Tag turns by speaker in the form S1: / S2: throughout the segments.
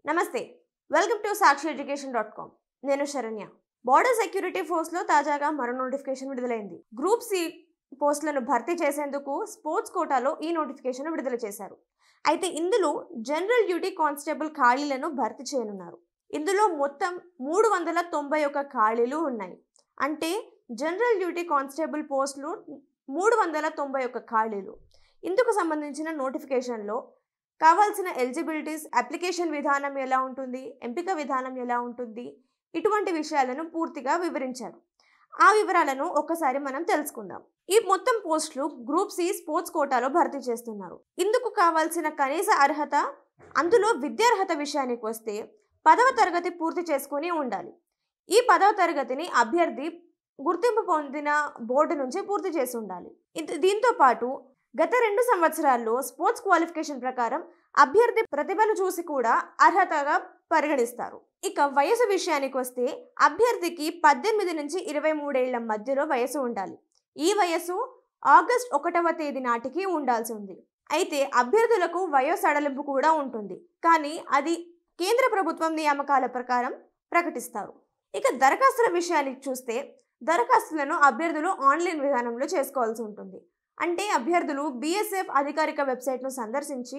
S1: నమస్తే, welcome to sakshiyeducation.com. నేను Saranya. Border security ఫోర్స్లో తాజాగా మరో నోటిఫికేషన్ విడుదలైంది. గ్రూప్ సి పోస్టులను భర్తీ చేసేందుకు స్పోర్ట్స్ కోటాలో ఈ నోటిఫికేషన్ విడుదల చేశారు. అయితే ఇందులో జనరల్ డ్యూటీ కానిస్టేబుల్ ఖాళీలను భర్తీ చేయనున్నారు. ఇందులో మొత్తం 391 ఖాళీలు ఉన్నాయి. అంటే జనరల్ డ్యూటీ కానిస్టేబుల్ పోస్టులు 391 ఖాళీలు. ఇందుకు సంబంధించిన నోటిఫికేషన్లో కావాల్సిన ఎలిజిబిలిటీస్, అప్లికేషన్ విధానం ఎలా ఉంటుంది, ఎంపిక విధానం ఎలా ఉంటుంది, ఇటువంటి విషయాలను పూర్తిగా వివరించారు. ఆ వివరాలను ఒకసారి మనం తెలుసుకుందాం. ఈ మొత్తం పోస్టులు గ్రూప్ సి స్పోర్ట్స్ కోటాలో భర్తీ చేస్తున్నారు. ఇందుకు కావాల్సిన కనీస అర్హత, అందులో విద్యార్హత విషయానికి వస్తే 10వ తరగతి పూర్తి చేసుకుని ఉండాలి. ఈ 10వ తరగతిని అభ్యర్థి గుర్తింపు పొందిన బోర్డు నుంచి పూర్తి చేసి ఉండాలి. దీంతో పాటు గత 2 సంవత్సరాల్లో స్పోర్ట్స్ క్వాలిఫికేషన్ ప్రకారం అభ్యర్థి ప్రతిభను చూసి కూడా అర్హతగా పరిగణిస్తారు. ఇక వయసు విషయానికి వస్తే అభ్యర్థికి 18 నుంచి 23 ఏళ్ల మధ్యలో వయసు ఉండాలి. ఈ వయసు ఆగస్టు 1వ తేదీ నాటికి ఉండాల్సి ఉంది. అయితే అభ్యర్థులకు వయసు సడలింపు కూడా ఉంటుంది, కానీ అది కేంద్ర ప్రభుత్వం నియామకాల ప్రకారం ప్రకటిస్తారు. ఇక దరఖాస్తుల విషయానికి చూస్తే దరఖాస్తులను అభ్యర్థులు ఆన్లైన్ విధానంలో చేసుకోవాల్సి ఉంటుంది. అంటే అభ్యర్థులు BSF అధికారిక వెబ్సైట్ను సందర్శించి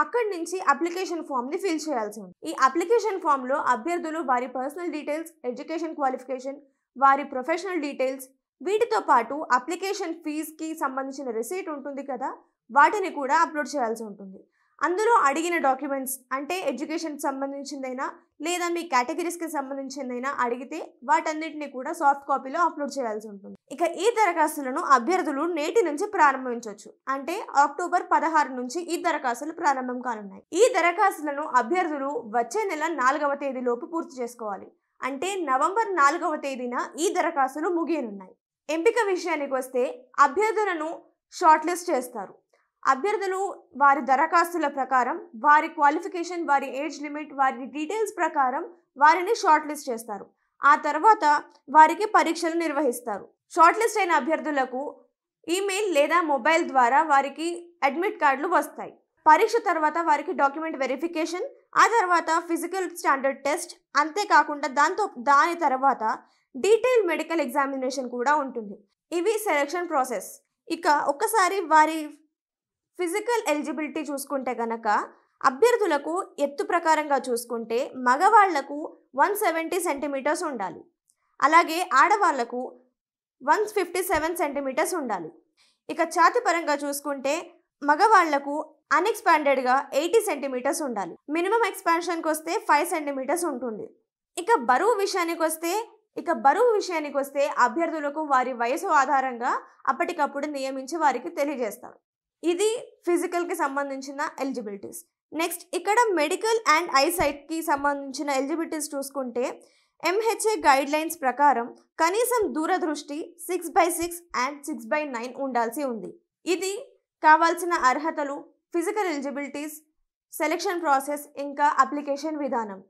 S1: అక్కడి నుంచి అప్లికేషన్ ఫామ్ని ఫిల్ చేయాల్సి ఉంది. ఈ అప్లికేషన్ ఫామ్లో అభ్యర్థులు వారి పర్సనల్ డీటెయిల్స్, ఎడ్యుకేషన్ క్వాలిఫికేషన్, వారి ప్రొఫెషనల్ డీటెయిల్స్, వీటితో పాటు అప్లికేషన్ ఫీజుకి సంబంధించిన రిసీట్ ఉంటుంది కదా, వాటిని కూడా అప్లోడ్ చేయాల్సి ఉంటుంది. అందులో అడిగిన డాక్యుమెంట్స్ అంటే ఎడ్యుకేషన్కి సంబంధించిందైనా లేదా మీ కేటగిరీస్కి సంబంధించిందైనా అడిగితే వాటన్నిటిని కూడా సాఫ్ట్ కాపీలో అప్లోడ్ చేయాల్సి ఉంటుంది. ఇక ఈ దరఖాస్తులను అభ్యర్థులు నేటి నుంచి ప్రారంభించవచ్చు. అంటే అక్టోబర్ 16 నుంచి ఈ దరఖాస్తులు ప్రారంభం కానున్నాయి. ఈ దరఖాస్తులను అభ్యర్థులు వచ్చే నెల 4వ తేదీలోపు పూర్తి చేసుకోవాలి. అంటే నవంబర్ 4వ తేదీన ఈ దరఖాస్తులు ముగియనున్నాయి. ఎంపిక విషయానికి వస్తే అభ్యర్థులను షార్ట్ లిస్ట్ చేస్తారు. అభ్యర్థులు వారి దరఖాస్తుల ప్రకారం, వారి క్వాలిఫికేషన్, వారి ఏజ్ లిమిట్, వారి డీటెయిల్స్ ప్రకారం వారిని షార్ట్ లిస్ట్ చేస్తారు. ఆ తర్వాత వారికి పరీక్షలు నిర్వహిస్తారు. షార్ట్ లిస్ట్ అయిన అభ్యర్థులకు ఈమెయిల్ లేదా మొబైల్ ద్వారా వారికి అడ్మిట్ కార్డులు వస్తాయి. పరీక్ష తర్వాత వారికి డాక్యుమెంట్ వెరిఫికేషన్, ఆ తర్వాత ఫిజికల్ స్టాండర్డ్ టెస్ట్, అంతేకాకుండా దాని తర్వాత డీటెయిల్ మెడికల్ ఎగ్జామినేషన్ కూడా ఉంటుంది. ఇవి సెలక్షన్ ప్రాసెస్. ఇక ఒక్కసారి వారి ఫిజికల్ ఎలిజిబిలిటీ చూసుకుంటే కనుక అభ్యర్థులకు ఎత్తు ప్రకారంగా చూసుకుంటే మగవాళ్లకు 170 సెంటీమీటర్స్ ఉండాలి. అలాగే ఆడవాళ్లకు 157 సెంటీమీటర్స్ ఉండాలి. ఇక ఛాతి పరంగా చూసుకుంటే మగవాళ్లకు అన్ఎక్స్పాండెడ్గా 80 సెంటీమీటర్స్ ఉండాలి. మినిమం ఎక్స్పాన్షన్కి వస్తే 5 సెంటీమీటర్స్ ఉంటుంది. ఇక బరువు విషయానికి వస్తే అభ్యర్థులకు వారి వయసు ఆధారంగా అప్పటికప్పుడు నియమించి వారికి తెలియజేస్తారు. ఇది ఫిజికల్కి సంబంధించిన ఎలిజిబిలిటీస్. నెక్స్ట్ ఇక్కడ మెడికల్ అండ్ ఐసైట్కి సంబంధించిన ఎలిజిబిలిటీస్ చూసుకుంటే MHA గైడ్ లైన్స్ ప్రకారం కనీసం దూరదృష్టి 6/6 అండ్ 6/9 ఉండాల్సి ఉంది. ఇది కావాల్సిన అర్హతలు, ఫిజికల్ ఎలిజిబిలిటీస్, సెలక్షన్ ప్రాసెస్, ఇంకా అప్లికేషన్ విధానం.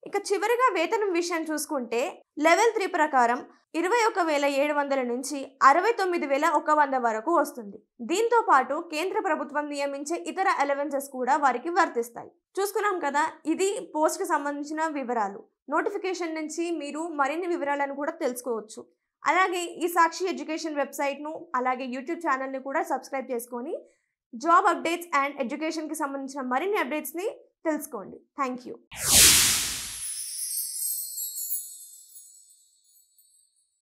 S1: ఇక చివరిగా వేతనం విషయం చూసుకుంటే లెవెల్ 3 ప్రకారం 21,700 నుంచి 69,100 వరకు వస్తుంది. దీంతో పాటు కేంద్ర ప్రభుత్వం నియమించే ఇతర అలవెన్సెస్ కూడా వారికి వర్తిస్తాయి. చూసుకున్నాం కదా, ఇది పోస్ట్కి సంబంధించిన వివరాలు. నోటిఫికేషన్ నుంచి మీరు మరిన్ని వివరాలను కూడా తెలుసుకోవచ్చు. అలాగే ఈ సాక్షి ఎడ్యుకేషన్ వెబ్సైట్ను, అలాగే యూట్యూబ్ ఛానల్ని కూడా సబ్స్క్రైబ్ చేసుకొని జాబ్ అప్డేట్స్ అండ్ ఎడ్యుకేషన్కి సంబంధించిన మరిన్ని అప్డేట్స్ని తెలుసుకోండి. Thank you.